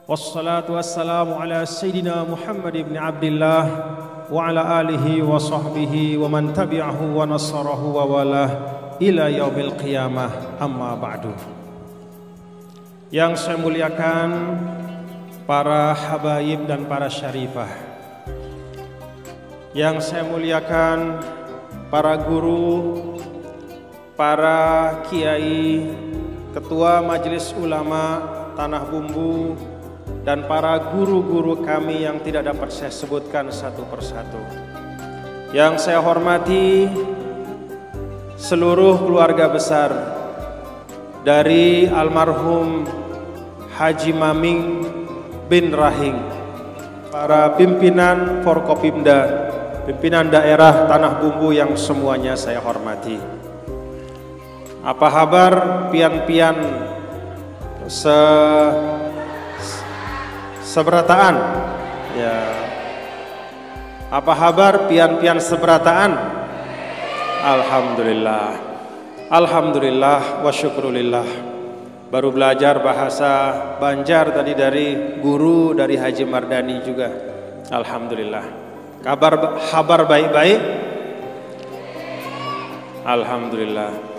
Wassalatu wassalamu ala Sayyidina Muhammad ibn Abdillah wa ala alihi wa sahbihi wa man tabi'ahu wa nasarahu wa walah ila yaumil qiyamah, amma ba'du. Yang saya muliakan para habaib dan para syarifah, yang saya muliakan para guru, para kiai, ketua majelis ulama Tanah Bumbu, dan para guru-guru kami yang tidak dapat saya sebutkan satu persatu. Yang saya hormati seluruh keluarga besar dari almarhum Haji Maming bin Rahing, para pimpinan Forkopimda, pimpinan daerah Tanah Bumbu yang semuanya saya hormati. Apa kabar pian-pian seberataan? Ya. Apa kabar pian-pian seberataan? Alhamdulillah. Alhamdulillah wa syukrulillah. Baru belajar bahasa Banjar tadi dari guru dari Haji Mardani juga. Alhamdulillah. Kabar baik-baik? Alhamdulillah.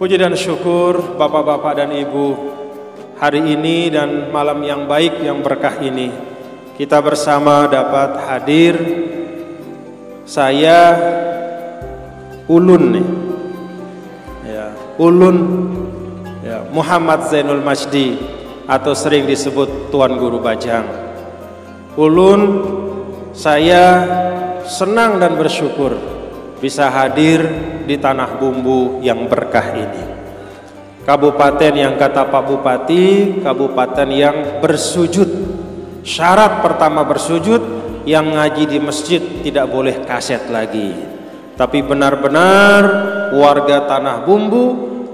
Puji dan syukur Bapak-bapak dan Ibu, hari ini dan malam yang baik yang berkah ini kita bersama dapat hadir. Saya ulun nih, ya, ulun ya, Muhammad Zainul Majdi atau sering disebut Tuan Guru Bajang. Ulun, saya senang dan bersyukur bisa hadir di Tanah Bumbu yang berkah ini. Kabupaten yang kata Pak Bupati, kabupaten yang bersujud. Syarat pertama bersujud, yang ngaji di masjid tidak boleh kaset lagi. Tapi benar-benar warga Tanah Bumbu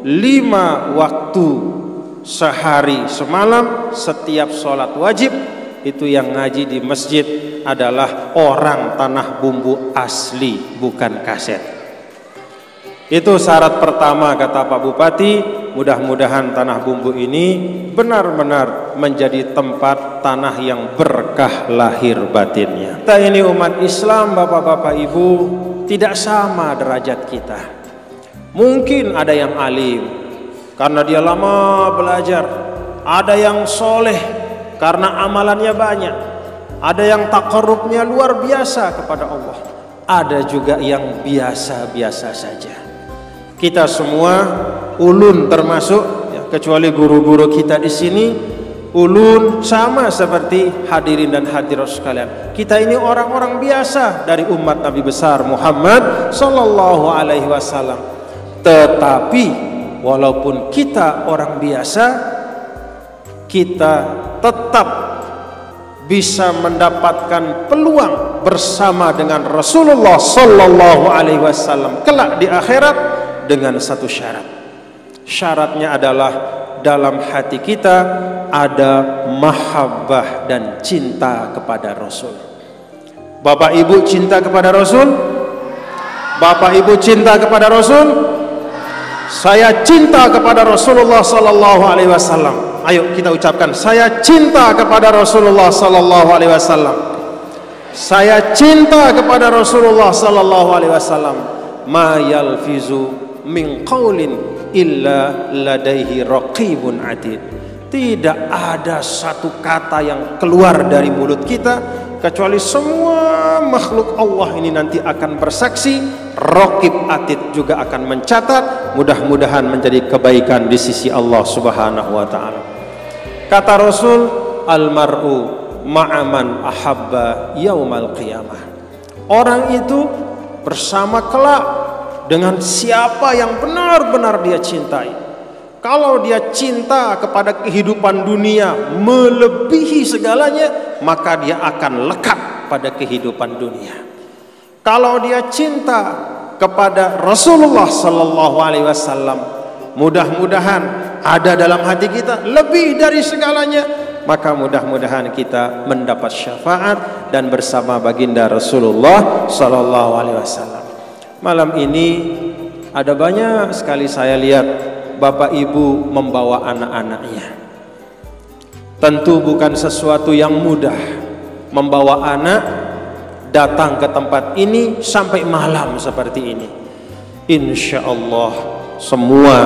5 waktu sehari semalam setiap sholat wajib itu yang ngaji di masjid adalah orang Tanah Bumbu asli, bukan kaset. Itu syarat pertama kata Pak Bupati. Mudah-mudahan Tanah Bumbu ini benar-benar menjadi tempat tanah yang berkah lahir batinnya. Kita ini umat Islam, Bapak-bapak Ibu, tidak sama derajat kita. Mungkin ada yang alim karena dia lama belajar, ada yang soleh karena amalannya banyak, ada yang taqarrubnya luar biasa kepada Allah, ada juga yang biasa-biasa saja. Kita semua ulun termasuk, ya, kecuali guru-guru kita di sini, ulun sama seperti hadirin dan hadirat sekalian. Kita ini orang-orang biasa dari umat Nabi besar Muhammad sallallahu alaihi wasallam. Tetapi walaupun kita orang biasa, kita tetap bisa mendapatkan peluang bersama dengan Rasulullah sallallahu alaihi wasallam kelak di akhirat dengan satu syarat. Syaratnya adalah dalam hati kita ada mahabbah dan cinta kepada Rasul. Bapak Ibu cinta kepada Rasul? Bapak Ibu cinta kepada Rasul? Saya cinta kepada Rasulullah sallallahu alaihi wasallam. Ayo kita ucapkan, saya cinta kepada Rasulullah sallallahu alaihi wasallam. Saya cinta kepada Rasulullah sallallahu alaihi wasallam. Ma yalfizu min qaulin illa ladaihi raqibun atid. Tidak ada satu kata yang keluar dari mulut kita kecuali semua makhluk Allah ini nanti akan bersaksi, raqib atid juga akan mencatat. Mudah-mudahan menjadi kebaikan di sisi Allah Subhanahu wa taala. Kata Rasul, almar'u ma'aman ahabba yaumal qiyamah. Orang itu bersama kelak dengan siapa yang benar-benar dia cintai. Kalau dia cinta kepada kehidupan dunia melebihi segalanya, maka dia akan lekat pada kehidupan dunia. Kalau dia cinta kepada Rasulullah sallallahu alaihi wasallam, mudah-mudahan ada dalam hati kita lebih dari segalanya, maka mudah-mudahan kita mendapat syafaat dan bersama baginda Rasulullah sallallahu alaihi wasallam. Malam ini ada banyak sekali saya lihat Bapak Ibu membawa anak-anaknya. Tentu bukan sesuatu yang mudah membawa anak datang ke tempat ini sampai malam seperti ini. Insya Allah semua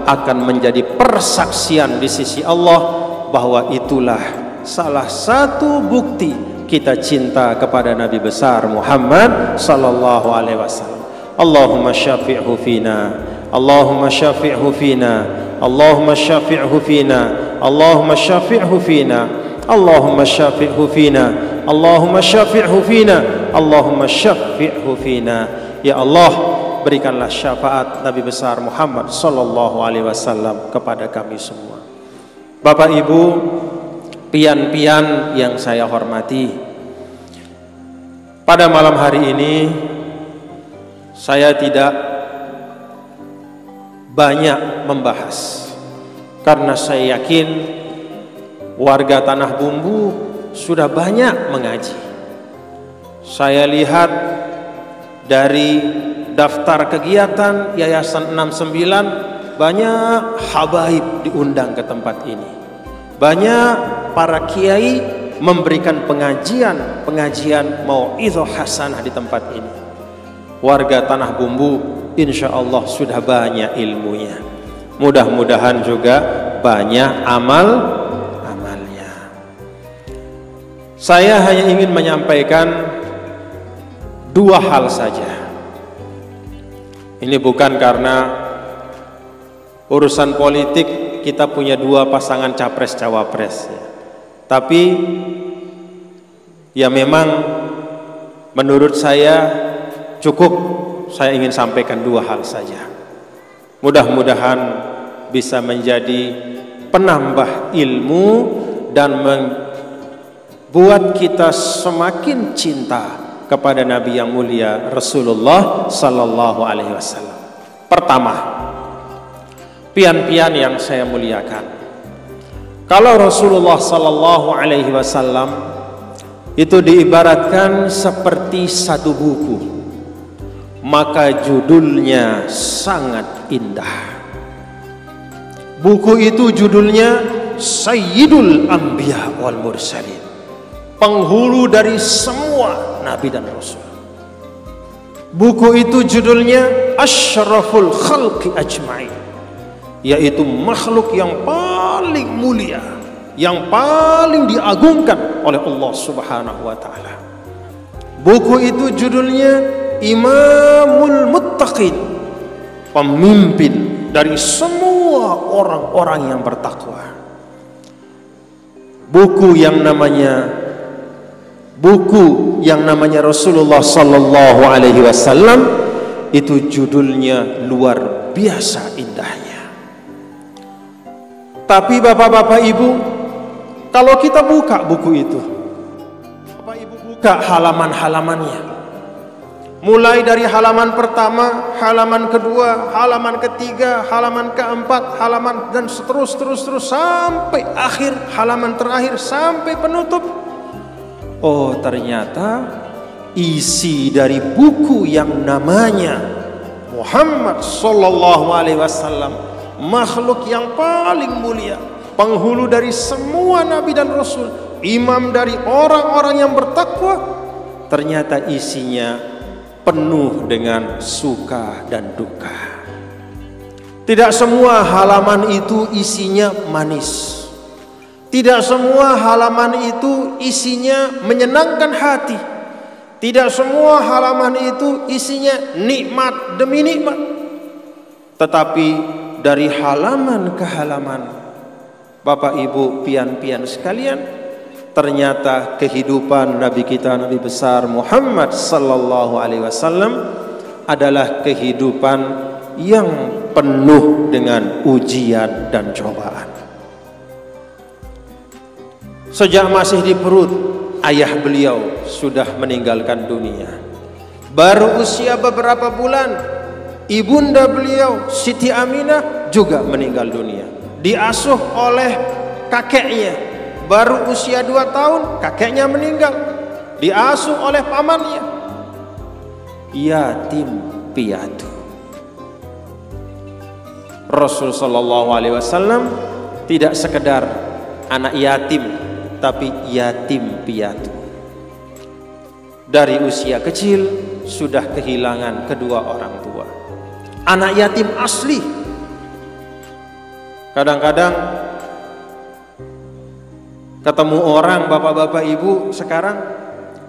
akan menjadi persaksian di sisi Allah bahwa itulah salah satu bukti kita cinta kepada Nabi besar Muhammad sallallahu alaihi wasallam. Allahumma syafi'hu fina, Allahumma syafi'hu fina, Allahumma syafi'hu fina, Allahumma syafi'hu fina, Allahumma syafi'hu fina, Allahumma syafi'hu fina, Allahumma syafi'hu fina. Ya Allah, berikanlah syafaat Nabi besar Muhammad sallallahu alaihi wasallam kepada kami semua. Bapak Ibu, pian-pian yang saya hormati, pada malam hari ini saya tidak banyak membahas karena saya yakin warga Tanah Bumbu sudah banyak mengaji. Saya lihat dari daftar kegiatan Yayasan 69 banyak habaib diundang ke tempat ini. Banyak para kiai memberikan pengajian mau'izah hasanah di tempat ini. Warga Tanah Bumbu insya Allah sudah banyak ilmunya. Mudah-mudahan juga banyak amalnya. Saya hanya ingin menyampaikan dua hal saja. Ini bukan karena urusan politik kita punya dua pasangan capres cawapres ya. Tapi ya memang menurut saya cukup saya ingin sampaikan dua hal saja. Mudah-mudahan bisa menjadi penambah ilmu dan membuat kita semakin cinta kepada Nabi yang mulia Rasulullah sallallahu alaihi wasallam. Pertama, pian-pian yang saya muliakan, kalau Rasulullah sallallahu alaihi wasallam itu diibaratkan seperti satu buku, maka judulnya sangat indah. Buku itu judulnya Sayyidul Anbiya wal Mursalin, penghulu dari semua nabi dan rasul. Buku itu judulnya Asyraful Khalqi Ajma'in, yaitu makhluk yang paling mulia, yang paling diagungkan oleh Allah Subhanahu wa taala. Buku itu judulnya Imamul Muttaqin, pemimpin dari semua orang-orang yang bertakwa. Buku yang namanya Rasulullah sallallahu alaihi wasallam itu judulnya luar biasa indahnya. Tapi bapak-bapak ibu, kalau kita buka buku itu, bapak ibu buka halaman-halamannya, mulai dari halaman pertama, halaman kedua, halaman ketiga, halaman keempat, halaman dan terus sampai akhir, halaman terakhir sampai penutup. Oh, ternyata isi dari buku yang namanya Muhammad sallallahu alaihi wasallam, makhluk yang paling mulia, penghulu dari semua nabi dan rasul, imam dari orang-orang yang bertakwa, ternyata isinya penuh dengan suka dan duka. Tidak semua halaman itu isinya manis. Tidak semua halaman itu isinya menyenangkan hati. Tidak semua halaman itu isinya nikmat demi nikmat. Tetapi dari halaman ke halaman, Bapak Ibu pian-pian sekalian, ternyata kehidupan Nabi kita, Nabi besar Muhammad sallallahu alaihi wasallam adalah kehidupan yang penuh dengan ujian dan cobaan. Sejak masih di perut ayah beliau sudah meninggalkan dunia. Baru usia beberapa bulan ibunda beliau Siti Aminah juga meninggal dunia. Diasuh oleh kakeknya. Baru usia 2 tahun kakeknya meninggal, diasuh oleh pamannya. Yatim piatu. Rasul sallallahu alaihi wasallam tidak sekedar anak yatim, tapi yatim piatu. Dari usia kecil sudah kehilangan kedua orang tua. Anak yatim asli. Kadang-kadang ketemu orang, bapak-bapak ibu sekarang,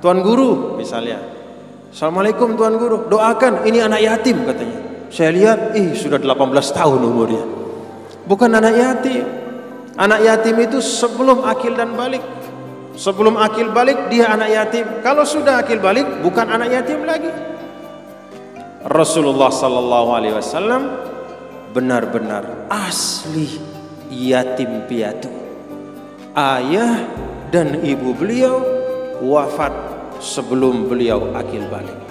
Tuan Guru misalnya, Assalamualaikum Tuan Guru, doakan, ini anak yatim katanya. Saya lihat, sudah 18 tahun umurnya. Bukan anak yatim. Anak yatim itu sebelum akil dan balik. Sebelum akil balik dia anak yatim. Kalau sudah akil balik bukan anak yatim lagi. Rasulullah sallallahu alaihi wasallam benar-benar asli yatim piatu. Ayah dan ibu beliau wafat sebelum beliau akil balik.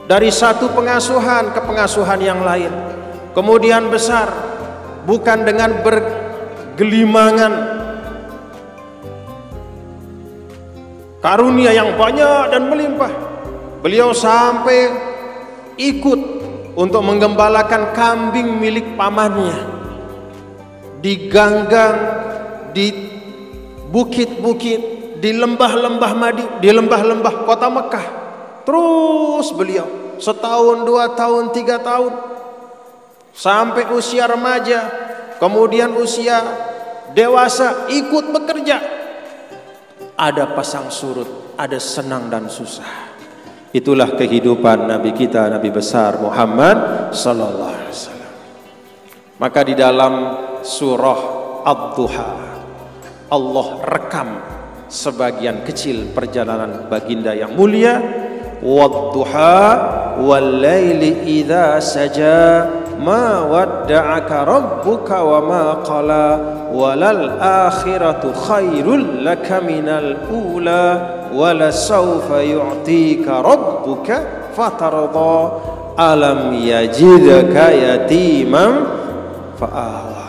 Dari satu pengasuhan ke pengasuhan yang lain, kemudian besar, bukan dengan bergelimangan karunia yang banyak dan melimpah. Beliau sampai ikut untuk menggembalakan kambing milik pamannya di ganggang, di bukit-bukit, di lembah-lembah di lembah-lembah kota Mekah. Terus beliau setahun, 2 tahun, 3 tahun, sampai usia remaja, kemudian usia dewasa ikut bekerja. Ada pasang surut, ada senang dan susah. Itulah kehidupan Nabi kita, Nabi besar Muhammad sallallahu alaihi wasallam. Maka di dalam surah Ad-Duha Allah rekam sebagian kecil perjalanan baginda yang mulia. Wad-duha wal-laili idza saja ma wadda'aka rabbuka wa ma qala walal akhiratu khairul laka minal ula wala sawfa yu'tika rabbuka fatarda alam yajidaka yatiman fa'awa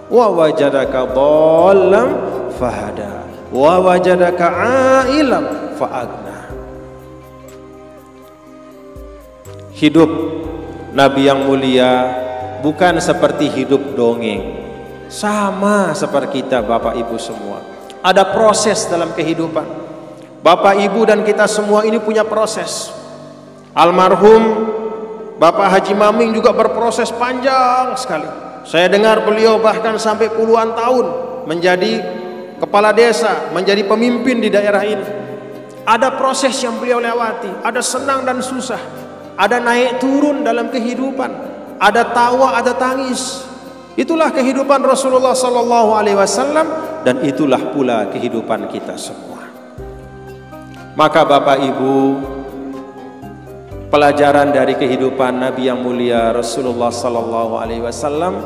wa wajadaka dhallam fahada wa wajadaka a'ilam fa'agna. Hidup Nabi yang mulia bukan seperti hidup dongeng. Sama seperti kita Bapak Ibu semua. Ada proses dalam kehidupan. Bapak Ibu dan kita semua ini punya proses. Almarhum Bapak Haji Maming juga berproses panjang sekali. Saya dengar beliau bahkan sampai puluhan tahun menjadi kepala desa, menjadi pemimpin di daerah ini. Ada proses yang beliau lewati, ada senang dan susah. Ada naik turun dalam kehidupan, ada tawa, ada tangis. Itulah kehidupan Rasulullah sallallahu alaihi wasallam dan itulah pula kehidupan kita semua. Maka Bapak Ibu, pelajaran dari kehidupan Nabi yang mulia Rasulullah sallallahu alaihi wasallam,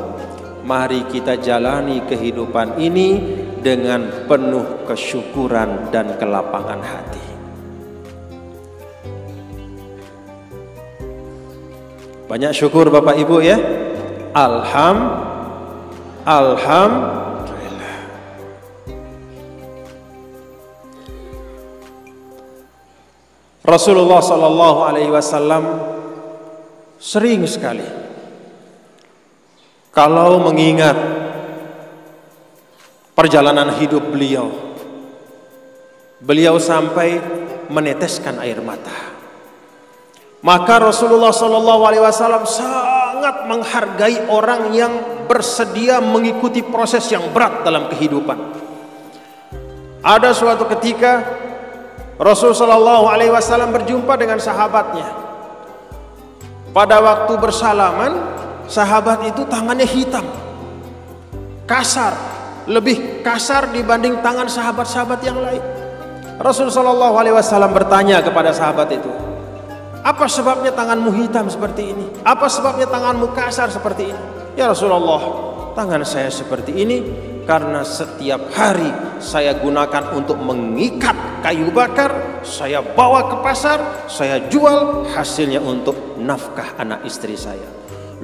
mari kita jalani kehidupan ini dengan penuh kesyukuran dan kelapangan hati. Banyak syukur Bapak Ibu ya. Alhamdulillah. Rasulullah sallallahu alaihi wasallam sering sekali kalau mengingat perjalanan hidup beliau, beliau sampai meneteskan air mata. Maka Rasulullah sallallahu alaihi wasallam sangat menghargai orang yang bersedia mengikuti proses yang berat dalam kehidupan. Ada suatu ketika Rasul sallallahu alaihi wasallam berjumpa dengan sahabatnya. Pada waktu bersalaman, sahabat itu tangannya hitam, kasar, lebih kasar dibanding tangan sahabat-sahabat yang lain. Rasul sallallahu alaihi wasallam bertanya kepada sahabat itu, apa sebabnya tanganmu hitam seperti ini? Apa sebabnya tanganmu kasar seperti ini? Ya Rasulullah, tangan saya seperti ini karena setiap hari saya gunakan untuk mengikat kayu bakar, saya bawa ke pasar, saya jual, hasilnya untuk nafkah anak istri saya.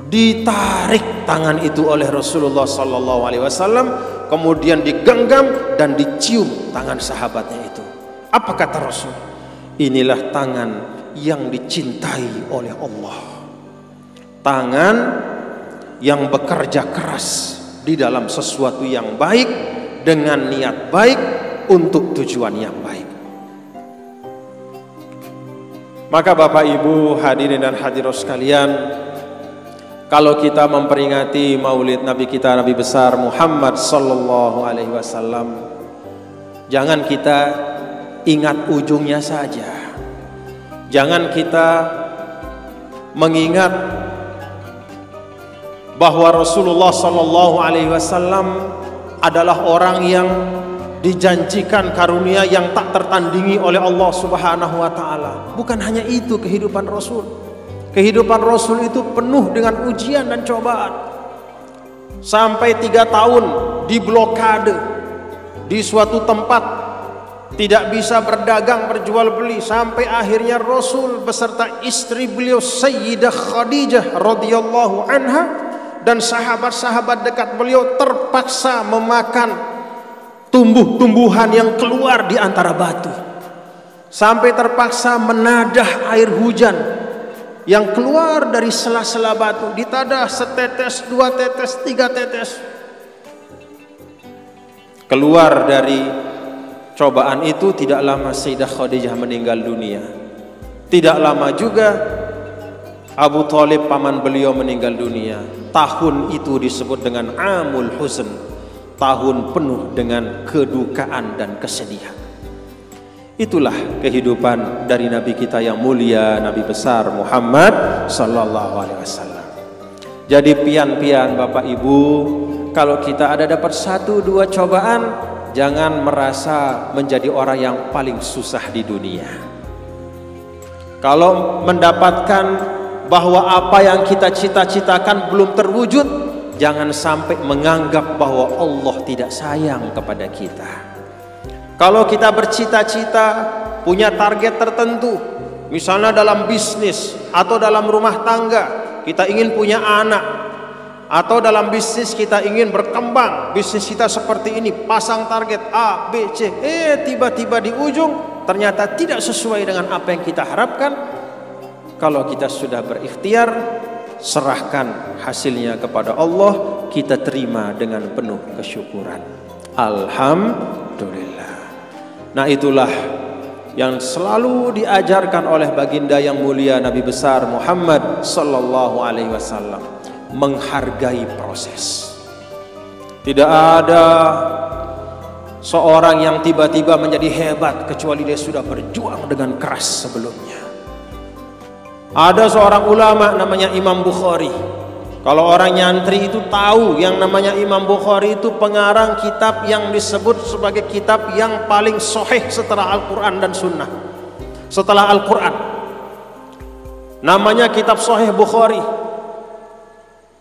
Ditarik tangan itu oleh Rasulullah sallallahu alaihi wasallam, kemudian digenggam dan dicium tangan sahabatnya itu. Apa kata Rasul? Inilah tangan yang dicintai oleh Allah, tangan yang bekerja keras di dalam sesuatu yang baik dengan niat baik untuk tujuan yang baik. Maka Bapak Ibu hadirin dan hadirat sekalian, kalau kita memperingati maulid Nabi kita, Nabi besar Muhammad sallallahu alaihi wasallam, jangan kita ingat ujungnya saja. Jangan kita mengingat bahwa Rasulullah sallallahu alaihi wasallam adalah orang yang dijanjikan karunia yang tak tertandingi oleh Allah Subhanahu wa taala. Bukan hanya itu kehidupan Rasul. Kehidupan Rasul itu penuh dengan ujian dan cobaan. Sampai 3 tahun diblokade di suatu tempat, tidak bisa berdagang berjual beli, sampai akhirnya Rasul beserta istri beliau Sayyidah Khadijah radhiyallahu anha dan sahabat-sahabat dekat beliau terpaksa memakan tumbuh-tumbuhan yang keluar di antara batu, sampai terpaksa menadah air hujan yang keluar dari sela-sela batu, ditadah setetes, 2 tetes, 3 tetes. Keluar dari cobaan itu tidak lama Sayyidah Khadijah meninggal dunia. Tidak lama juga Abu Thalib paman beliau meninggal dunia. Tahun itu disebut dengan Amul Huzn, tahun penuh dengan kedukaan dan kesedihan. Itulah kehidupan dari Nabi kita yang mulia, Nabi besar Muhammad sallallahu alaihi wasallam. Jadi pian-pian Bapak Ibu, kalau kita ada dapat 1-2 cobaan, jangan merasa menjadi orang yang paling susah di dunia. Kalau mendapatkan bahwa apa yang kita cita-citakan belum terwujud, jangan sampai menganggap bahwa Allah tidak sayang kepada kita. Kalau kita bercita-cita, punya target tertentu, misalnya dalam bisnis atau dalam rumah tangga, kita ingin punya anak, atau dalam bisnis kita ingin berkembang, bisnis kita seperti ini, pasang target A, B, C, tiba-tiba di ujung ternyata tidak sesuai dengan apa yang kita harapkan. Kalau kita sudah berikhtiar, serahkan hasilnya kepada Allah, kita terima dengan penuh kesyukuran. Alhamdulillah. Nah, itulah yang selalu diajarkan oleh baginda yang mulia Nabi besar Muhammad sallallahu alaihi wasallam, menghargai proses. Tidak ada seorang yang tiba-tiba menjadi hebat kecuali dia sudah berjuang dengan keras sebelumnya. Ada seorang ulama namanya Imam Bukhari. Kalau orang nyantri itu tahu yang namanya Imam Bukhari itu pengarang kitab yang disebut sebagai kitab yang paling sahih setelah Al-Quran dan Sunnah. Setelah Al-Quran, namanya kitab Sahih Bukhari.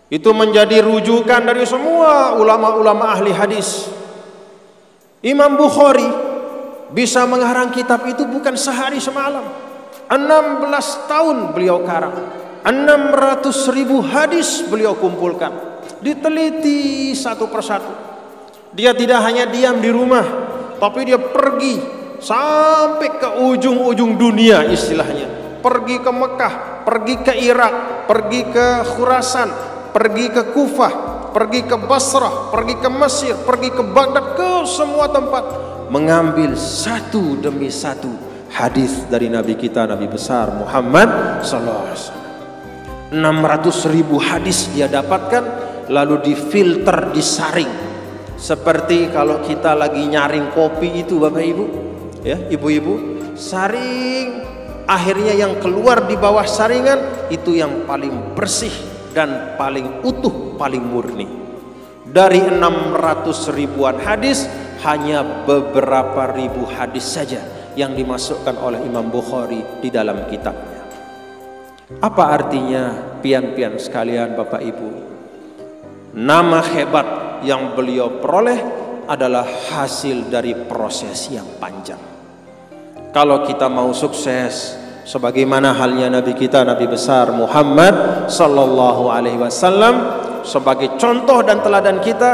Itu menjadi rujukan dari semua ulama-ulama ahli hadis. Imam Bukhari bisa mengarang kitab itu bukan sehari semalam. 16 tahun beliau karang. 600.000 hadis beliau kumpulkan, diteliti satu persatu. Dia tidak hanya diam di rumah, tapi dia pergi sampai ke ujung-ujung dunia istilahnya. Pergi ke Mekah, pergi ke Irak, pergi ke Khurasan, pergi ke Kufah, pergi ke Basrah, pergi ke Mesir, pergi ke Baghdad, ke semua tempat, mengambil satu demi satu hadis dari Nabi kita, Nabi besar Muhammad sallallahu alaihi wasallam. 600.000 hadis dia dapatkan, lalu difilter, disaring. Seperti kalau kita lagi nyaring kopi itu Bapak Ibu, ya ibu-ibu, saring, akhirnya yang keluar di bawah saringan itu yang paling bersih dan paling utuh, paling murni. Dari 600.000-an hadis, hanya beberapa ribu hadis saja yang dimasukkan oleh Imam Bukhari di dalam kitabnya. Apa artinya pian-pian sekalian Bapak Ibu? Nama hebat yang beliau peroleh adalah hasil dari proses yang panjang. Kalau kita mau sukses sebagaimana halnya Nabi kita, Nabi besar Muhammad sallallahu alaihi wasallam, sebagai contoh dan teladan kita,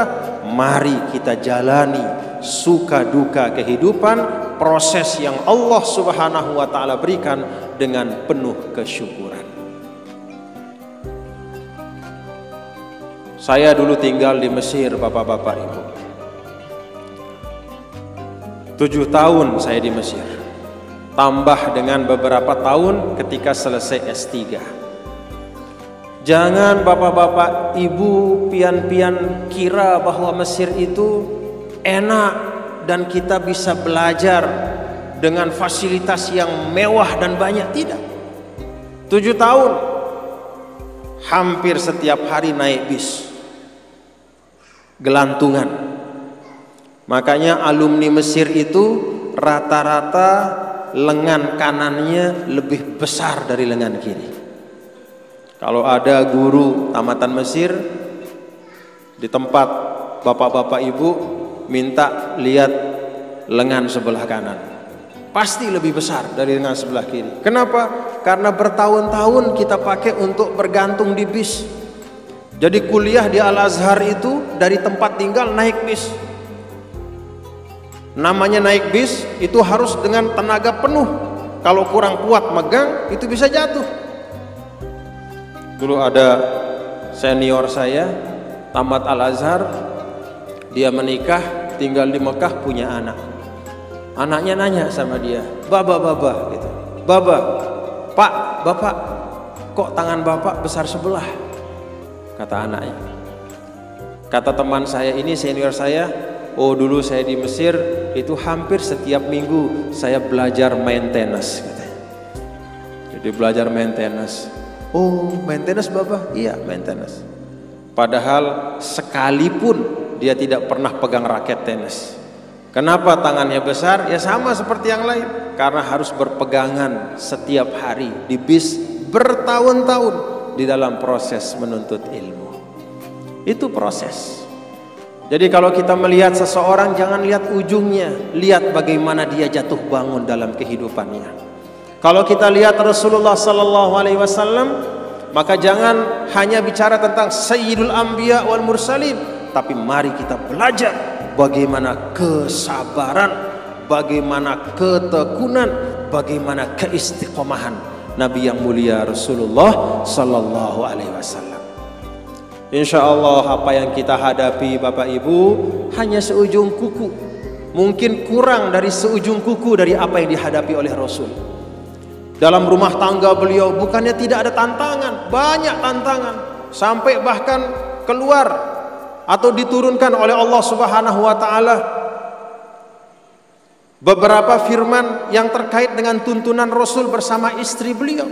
mari kita jalani suka duka kehidupan, proses yang Allah Subhanahu wa taala berikan dengan penuh kesyukuran. Saya dulu tinggal di Mesir Bapak-bapak Ibu. 7 tahun saya di Mesir, tambah dengan beberapa tahun ketika selesai S3. Jangan bapak-bapak, ibu, pian-pian kira bahwa Mesir itu enak dan kita bisa belajar dengan fasilitas yang mewah dan banyak. Tidak. 7 tahun hampir setiap hari naik bis, gelantungan. Makanya alumni Mesir itu rata-rata lengan kanannya lebih besar dari lengan kiri. Kalau ada guru tamatan Mesir di tempat bapak-bapak ibu minta lihat lengan sebelah kanan, pasti lebih besar dari lengan sebelah kiri. Kenapa? Karena bertahun-tahun kita pakai untuk bergantung di bis. Jadi kuliah di Al-Azhar itu dari tempat tinggal naik bis. Namanya naik bis itu harus dengan tenaga penuh. Kalau kurang kuat megang itu bisa jatuh. Dulu ada senior saya tamat Al-Azhar, dia menikah, tinggal di Mekah, punya anak. Anaknya nanya sama dia, "Baba, gitu. Baba, Pak, Bapak, kok tangan Bapak besar sebelah?" Kata anaknya. Kata teman saya ini, senior saya, "Oh, dulu saya di Mesir itu hampir setiap minggu saya belajar maintenance," katanya. Jadi belajar maintenance. "Oh, maintenance Bapak?" "Iya, maintenance." Padahal sekalipun dia tidak pernah pegang raket tenis. Kenapa tangannya besar? Ya sama seperti yang lain, karena harus berpegangan setiap hari di bis bertahun-tahun di dalam proses menuntut ilmu. Itu proses. Jadi kalau kita melihat seseorang, jangan lihat ujungnya, lihat bagaimana dia jatuh bangun dalam kehidupannya. Kalau kita lihat Rasulullah Sallallahu Alaihi Wasallam, maka jangan hanya bicara tentang Sayyidul Anbiya wal Mursalin, tapi mari kita belajar bagaimana kesabaran, bagaimana ketekunan, bagaimana keistiqomahan Nabi yang mulia Rasulullah Sallallahu Alaihi Wasallam. Insya Allah apa yang kita hadapi Bapak Ibu hanya seujung kuku, mungkin kurang dari seujung kuku dari apa yang dihadapi oleh Rasul. Dalam rumah tangga beliau bukannya tidak ada tantangan, banyak tantangan, sampai bahkan keluar atau diturunkan oleh Allah Subhanahu wa Ta'ala beberapa firman yang terkait dengan tuntunan Rasul bersama istri beliau.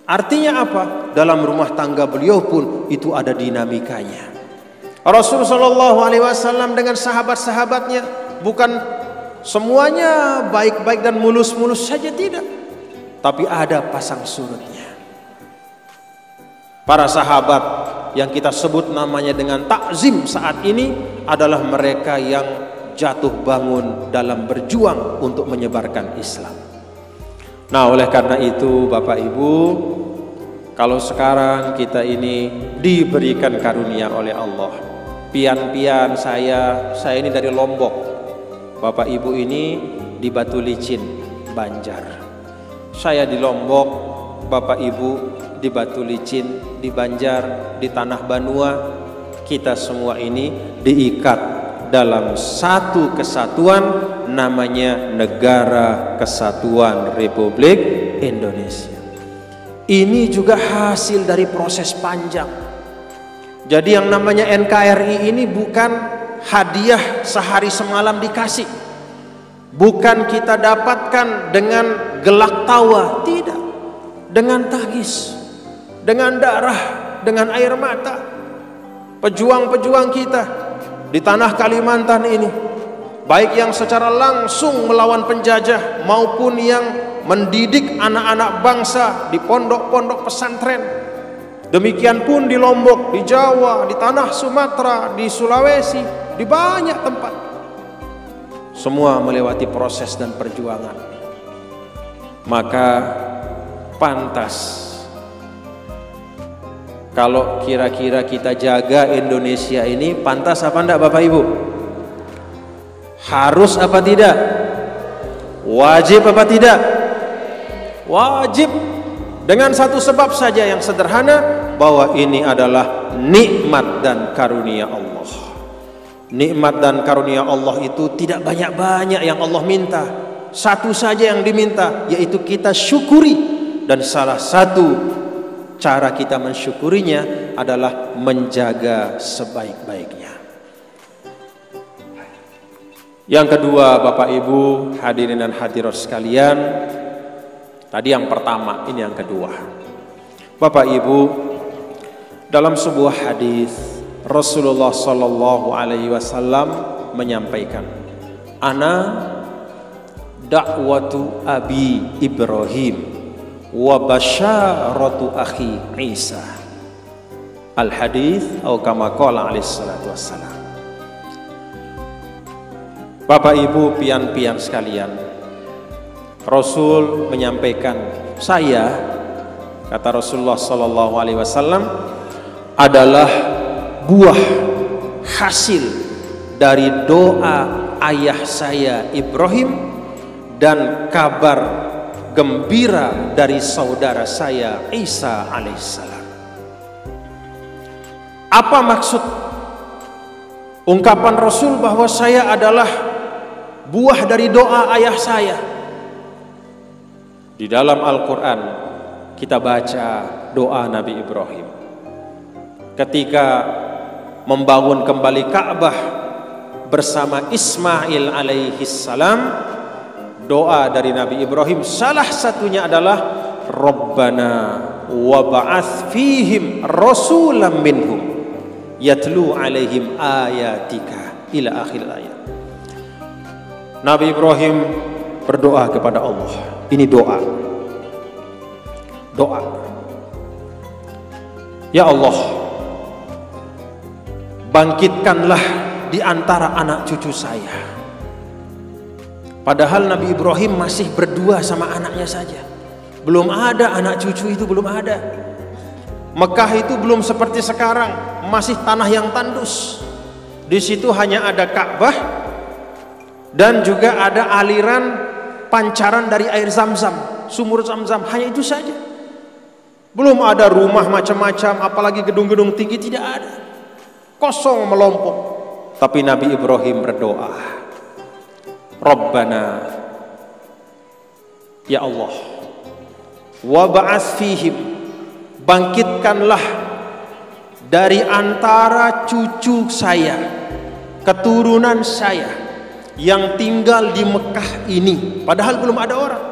Artinya apa? Dalam rumah tangga beliau pun itu ada dinamikanya. Rasul Shallallahu Alaihi Wasallam dengan sahabat-sahabatnya bukan semuanya baik-baik dan mulus-mulus saja, tidak, tapi ada pasang surutnya. Para sahabat yang kita sebut namanya dengan takzim saat ini adalah mereka yang jatuh bangun dalam berjuang untuk menyebarkan Islam. Nah, oleh karena itu Bapak Ibu, kalau sekarang kita ini diberikan karunia oleh Allah, pian-pian saya ini dari Lombok, Bapak Ibu ini di Batu Licin, Banjar. Saya di Lombok, Bapak Ibu di Batu Licin, di Banjar, di Tanah Banua. Kita semua ini diikat dalam satu kesatuan, namanya Negara Kesatuan Republik Indonesia. Ini juga hasil dari proses panjang. Jadi yang namanya NKRI ini bukan hadiah sehari semalam dikasih, bukan kita dapatkan dengan gelak tawa, tidak, dengan tangis, dengan darah, dengan air mata. Pejuang-pejuang kita di tanah Kalimantan ini, baik yang secara langsung melawan penjajah maupun yang mendidik anak-anak bangsa di pondok-pondok pesantren, demikian pun di Lombok, di Jawa, di tanah Sumatera, di Sulawesi, di banyak tempat, semua melewati proses dan perjuangan. Maka pantas kalau kira-kira kita jaga Indonesia ini, pantas apa enggak Bapak Ibu? Harus apa tidak? Wajib apa tidak? Wajib. Dengan satu sebab saja yang sederhana, bahwa ini adalah nikmat dan karunia Allah. Nikmat dan karunia Allah itu tidak banyak-banyak yang Allah minta. Satu saja yang diminta, yaitu kita syukuri. Dan salah satu cara kita mensyukurinya adalah menjaga sebaik-baiknya. Yang kedua, Bapak Ibu hadirin dan hadirat sekalian, tadi yang pertama, ini yang kedua. Bapak Ibu, dalam sebuah hadis Rasulullah sallallahu alaihi wasallam menyampaikan, ana da'watu abi Ibrahim wa basyaratu akhi Isa. Al hadis atau kama qala alaihi salatu wassalam. Bapak Ibu pian-pian sekalian, Rasul menyampaikan, saya, kata Rasulullah sallallahu alaihi wasallam, adalah buah hasil dari doa ayah saya Ibrahim dan kabar gembira dari saudara saya Isa alaihissalam. Apa maksud ungkapan Rasul bahwa saya adalah buah dari doa ayah saya? Di dalam Al-Quran kita baca doa Nabi Ibrahim ketika membangun kembali Ka'bah bersama Ismail alaihi salam. Doa dari Nabi Ibrahim salah satunya adalah Rabbana wa ba'ats fihim rasulam minhum yatlu alaihim ayatika ila akhir ayat. Nabi Ibrahim berdoa kepada Allah. Ini doa. Ya Allah, bangkitkanlah di antara anak cucu saya. Padahal Nabi Ibrahim masih berdua sama anaknya saja. Belum ada anak cucu itu, belum ada. Mekah itu belum seperti sekarang, masih tanah yang tandus. Di situ hanya ada Ka'bah dan juga ada aliran pancaran dari air Zam-Zam, sumur Zam-Zam, hanya itu saja. Belum ada rumah macam-macam, apalagi gedung-gedung tinggi, tidak ada. Kosong melompok. Tapi Nabi Ibrahim berdoa, Rabbana, ya Allah, wa ba'ats fihim, bangkitkanlah dari antara cucu saya, keturunan saya yang tinggal di Mekah ini, padahal belum ada orang.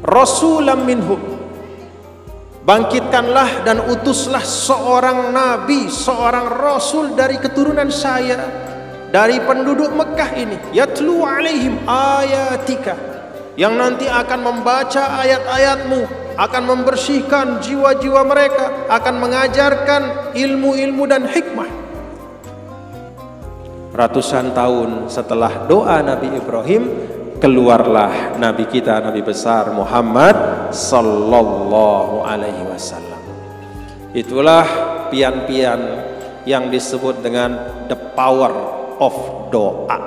Rasulam minhum, bangkitkanlah dan utuslah seorang nabi, seorang rasul dari keturunan saya, dari penduduk Mekah ini, yatlu alaihim ayatika, yang nanti akan membaca ayat-ayatmu, akan membersihkan jiwa-jiwa mereka, akan mengajarkan ilmu-ilmu dan hikmah. Ratusan tahun setelah doa Nabi Ibrahim, keluarlah Nabi kita, Nabi besar Muhammad sallallahu alaihi wasallam. Itulah pian-pian yang disebut dengan the power of doa.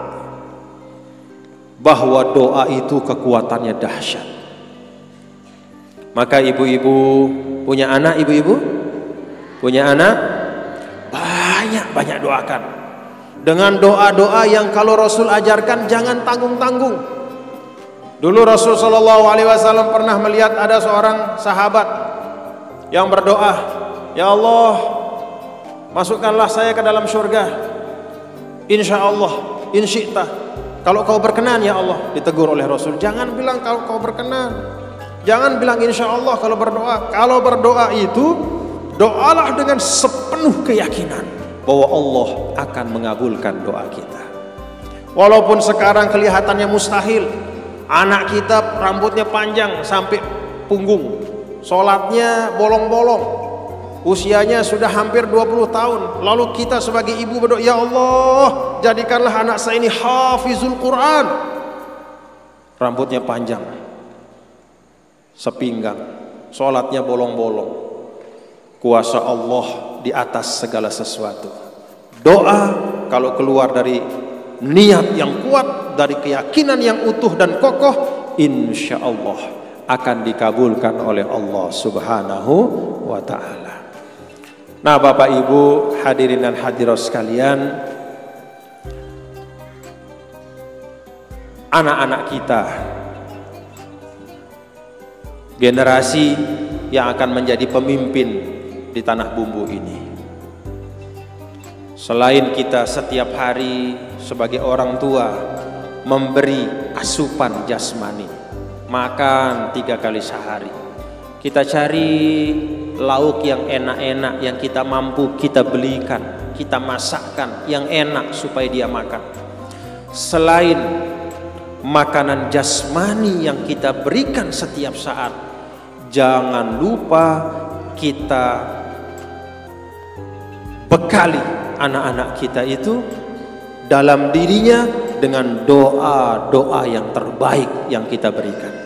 Bahwa doa itu kekuatannya dahsyat. Maka ibu-ibu punya anak, ibu-ibu punya anak, banyak-banyak doakan. Dengan doa-doa yang kalau Rasul ajarkan jangan tanggung-tanggung. Dulu Rasul Shallallahu Alaihi Wasallam pernah melihat ada seorang sahabat yang berdoa, ya Allah, masukkanlah saya ke dalam surga. Insya Allah, insyi'ta, kalau kau berkenan ya Allah. Ditegur oleh Rasul, jangan bilang kalau kau berkenan, jangan bilang insya Allah kalau berdoa. Kalau berdoa itu doalah dengan sepenuh keyakinan bahwa Allah akan mengabulkan doa kita. Walaupun sekarang kelihatannya mustahil, anak kita rambutnya panjang sampai punggung, sholatnya bolong-bolong, usianya sudah hampir 20 tahun. Lalu kita sebagai ibu berdoa, ya Allah, jadikanlah anak saya ini hafizul Quran. Rambutnya panjang, sepinggang, sholatnya bolong-bolong. Kuasa Allah di atas segala sesuatu. Doa kalau keluar dari niat yang kuat, dari keyakinan yang utuh dan kokoh, insya Allah akan dikabulkan oleh Allah Subhanahu wa ta'ala. Nah, Bapak Ibu hadirin dan hadirat sekalian, anak-anak kita, generasi yang akan menjadi pemimpin di tanah bumbu ini. Selain kita setiap hari sebagai orang tua memberi asupan jasmani, makan 3 kali sehari, kita cari lauk yang enak-enak yang kita mampu kita belikan, kita masakkan yang enak supaya dia makan. Selain makanan jasmani yang kita berikan setiap saat, jangan lupa kita bekali anak-anak kita itu dalam dirinya dengan doa-doa yang terbaik yang kita berikan.